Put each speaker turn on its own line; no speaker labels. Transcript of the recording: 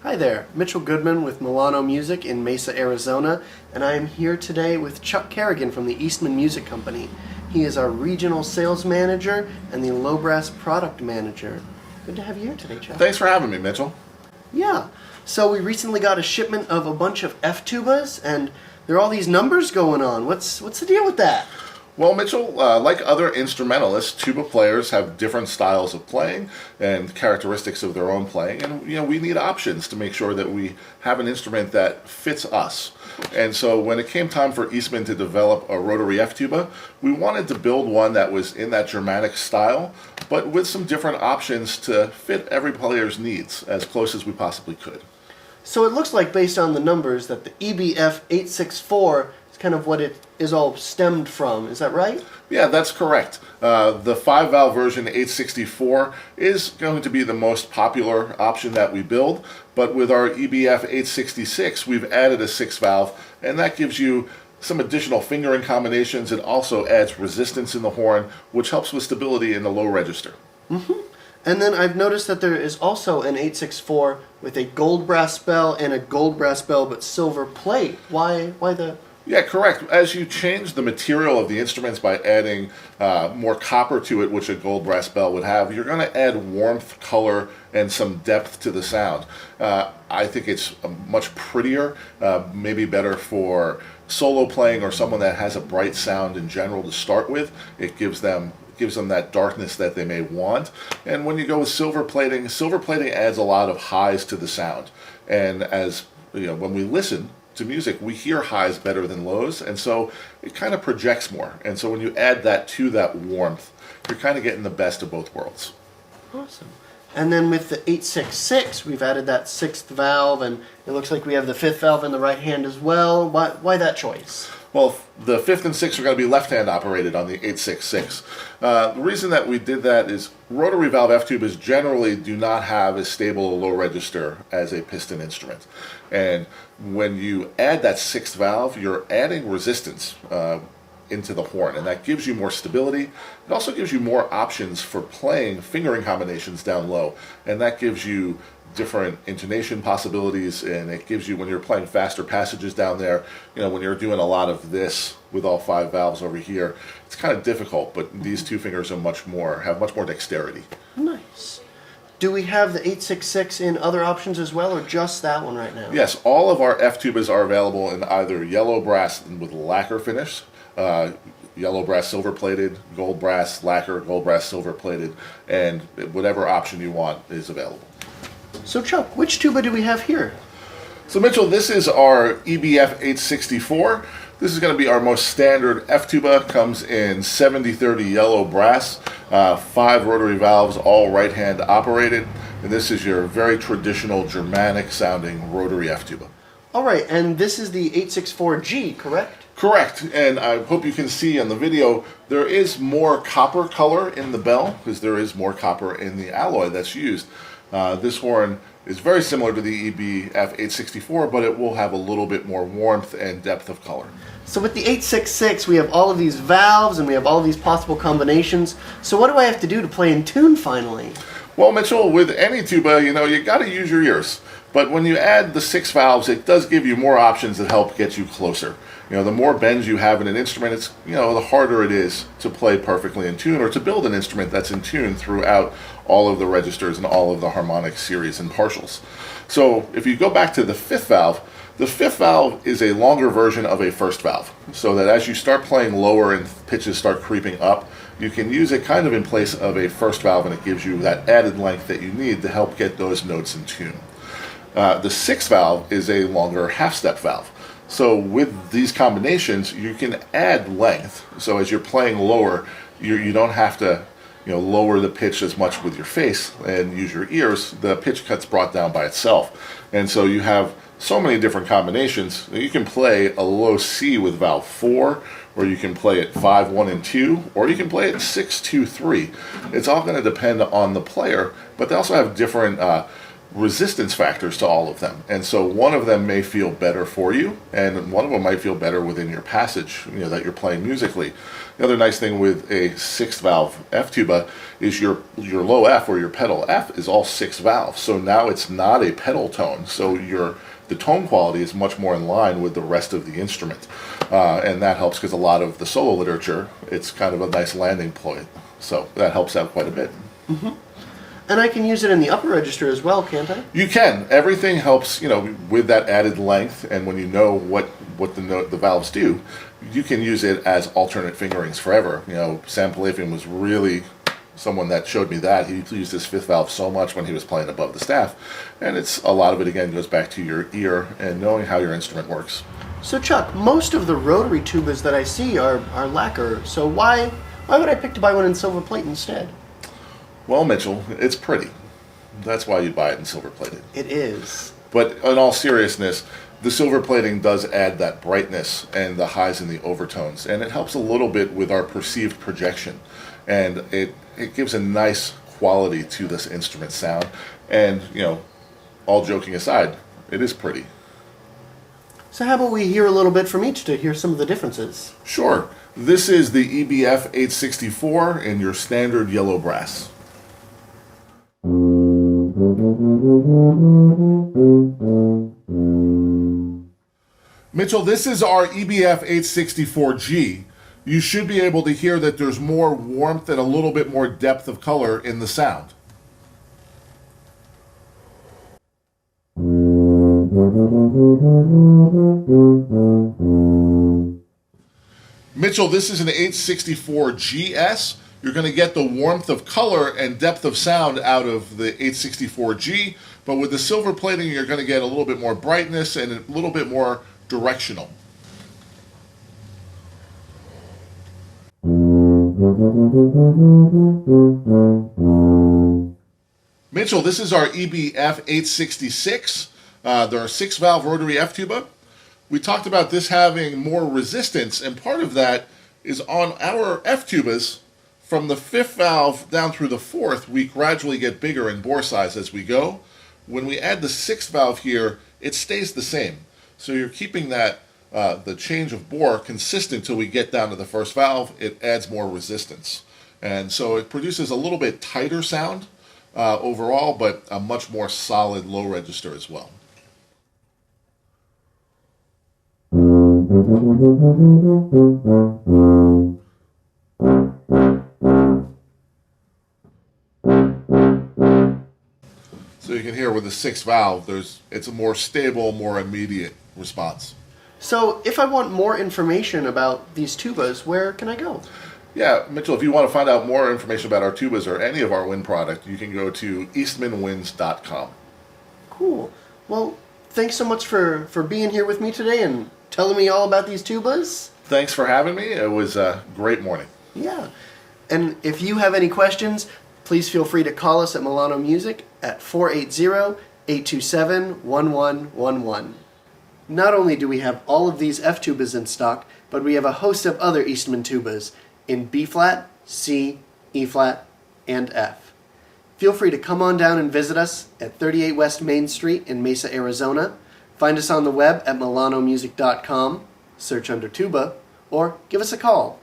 Hi there, Mitchell Goodman with Milano Music in Mesa, Arizona, and I am here today with Chuck Kerrigan from the Eastman Music Company. He is our regional sales manager and the low brass product manager. Good to have you here today, Chuck.
Thanks for having me, Mitchell.
Yeah, so we recently got a shipment of a bunch of F-tubas, and there are all these numbers going on. What's the deal with that?
Well, Mitchell, like other instrumentalists, tuba players have different styles of playing and characteristics of their own playing, and we need options to make sure that we have an instrument that fits us. And so when it came time for Eastman to develop a rotary F-tuba, we wanted to build one that was in that Germanic style, but with some different options to fit every player's needs as close as we possibly could.
So it looks like, based on the numbers, that the EBF 864 is kind of what it is all stemmed from. Is that right?
Yeah, that's correct. The 5-valve version 864 is going to be the most popular option that we build, but with our EBF 866, we've added a 6-valve, and that gives you some additional fingering combinations. It also adds resistance in the horn, which helps with stability in the low register.
Mm-hmm. And then I've noticed that there is also an 864 with a gold brass bell and a gold brass bell but silver plate. Why the...
Yeah, correct. As you change the material of the instruments by adding more copper to it, which a gold brass bell would have, you're going to add warmth, color, and some depth to the sound. I think it's much prettier, maybe better for solo playing or someone that has a bright sound in general to start with. It gives them that darkness that they may want. And when you go with silver plating adds a lot of highs to the sound. And as when we listen to music, we hear highs better than lows, and so it kind of projects more. And so when you add that to that warmth, you're kind of getting the best of both worlds.
Awesome. And then with the 866, we've added that 6th valve, and it looks like we have the 5th valve in the right hand as well. Why that choice?
Well, the 5th and 6th are going to be left-hand operated on the 866. The reason that we did that is rotary valve F-tubas generally do not have as stable a low register as a piston instrument. And when you add that 6th valve, you're adding resistance into the horn, and that gives you more stability. It also gives you more options for playing fingering combinations down low, and that gives you different intonation possibilities, and it gives you, when you're playing faster passages down there, when you're doing a lot of this with all 5 valves over here, it's kind of difficult, but these two fingers are have much more dexterity.
Nice. Do we have the 866 in other options as well, or just that one right now?
Yes, all of our F-tubas are available in either yellow brass with lacquer finish, yellow brass silver plated, gold brass lacquer, gold brass silver plated, and whatever option you want is available.
So Chuck, which tuba do we have here?
So Mitchell, this is our EBF 864. This is going to be our most standard F-tuba. Comes in 70-30 yellow brass, 5 rotary valves, all right-hand operated. And this is your very traditional Germanic sounding rotary F-tuba.
All right, and this is the 864G, correct?
Correct, and I hope you can see on the video, there is more copper color in the bell, because there is more copper in the alloy that's used. This horn is very similar to the EBF 864, but it will have a little bit more warmth and depth of color.
So with the 866, we have all of these valves, and we have all of these possible combinations. So what do I have to do to play in tune finally?
Well, Mitchell, with any tuba, you got to use your ears. But when you add the 6 valves, it does give you more options that help get you closer. The more bends you have in an instrument, it's the harder it is to play perfectly in tune, or to build an instrument that's in tune throughout all of the registers and all of the harmonic series and partials. So if you go back to the 5th valve is a longer version of a 1st valve, so that as you start playing lower and pitches start creeping up, you can use it kind of in place of a 1st valve, and it gives you that added length that you need to help get those notes in tune. The 6th valve is a longer half-step valve. So with these combinations, you can add length. So as you're playing lower, you don't have to lower the pitch as much with your face and use your ears. The pitch cut's brought down by itself. And so you have so many different combinations. You can play a low C with valve 4, or you can play it 5, 1, and 2, or you can play it 6, 2, 3. It's all going to depend on the player, but they also have different resistance factors to all of them. And so one of them may feel better for you, and one of them might feel better within your passage, that you're playing musically. The other nice thing with a 6-valve F tuba is your low F, or your pedal F, is all 6 valves. So now it's not a pedal tone. So the tone quality is much more in line with the rest of the instrument. And that helps because a lot of the solo literature, it's kind of a nice landing point. So that helps out quite a bit.
Mm-hmm. And I can use it in the upper register as well, can't I?
You can. Everything helps, with that added length, and when you know what the valves do, you can use it as alternate fingerings forever. Sam Palafian was really someone that showed me that. He used his 5th valve so much when he was playing above the staff, and a lot of it, again, goes back to your ear and knowing how your instrument works.
So Chuck, most of the rotary tubas that I see are lacquer, so why would I pick to buy one in silver plate instead?
Well, Mitchell, it's pretty. That's why you buy it in silver plated.
It is.
But in all seriousness, the silver plating does add that brightness and the highs and the overtones, and it helps a little bit with our perceived projection. And it gives a nice quality to this instrument sound. And, all joking aside, it is pretty.
So how about we hear a little bit from each to hear some of the differences?
Sure. This is the EBF 864 in your standard yellow brass. Mitchell, this is our EBF 864G. You should be able to hear that there's more warmth and a little bit more depth of color in the sound. Mitchell, this is an 864GS. You're going to get the warmth of color and depth of sound out of the 864G, but with the silver plating, you're going to get a little bit more brightness and a little bit more directional. Mitchell, this is our EBF 866. They're a 6-valve rotary F tuba. We talked about this having more resistance, and part of that is on our F tubas. From the 5th valve down through the 4th, we gradually get bigger in bore size as we go. When we add the 6th valve here, it stays the same. So you're keeping that the change of bore consistent till we get down to the 1st valve. It adds more resistance. And so it produces a little bit tighter sound overall, but a much more solid low register as well. So you can hear with the 6th valve, it's a more stable, more immediate response.
So if I want more information about these tubas, where can I go?
Yeah, Mitchell, if you want to find out more information about our tubas or any of our wind product, you can go to eastmanwinds.com.
Cool. Well, thanks so much for being here with me today and telling me all about these tubas.
Thanks for having me. It was a great morning.
Yeah. And if you have any questions, please feel free to call us at Milano Music at 480-827-1111. Not only do we have all of these F tubas in stock, but we have a host of other Eastman tubas in B-flat, C, E-flat, and F. Feel free to come on down and visit us at 38 West Main Street in Mesa, Arizona. Find us on the web at milanomusic.com, search under tuba, or give us a call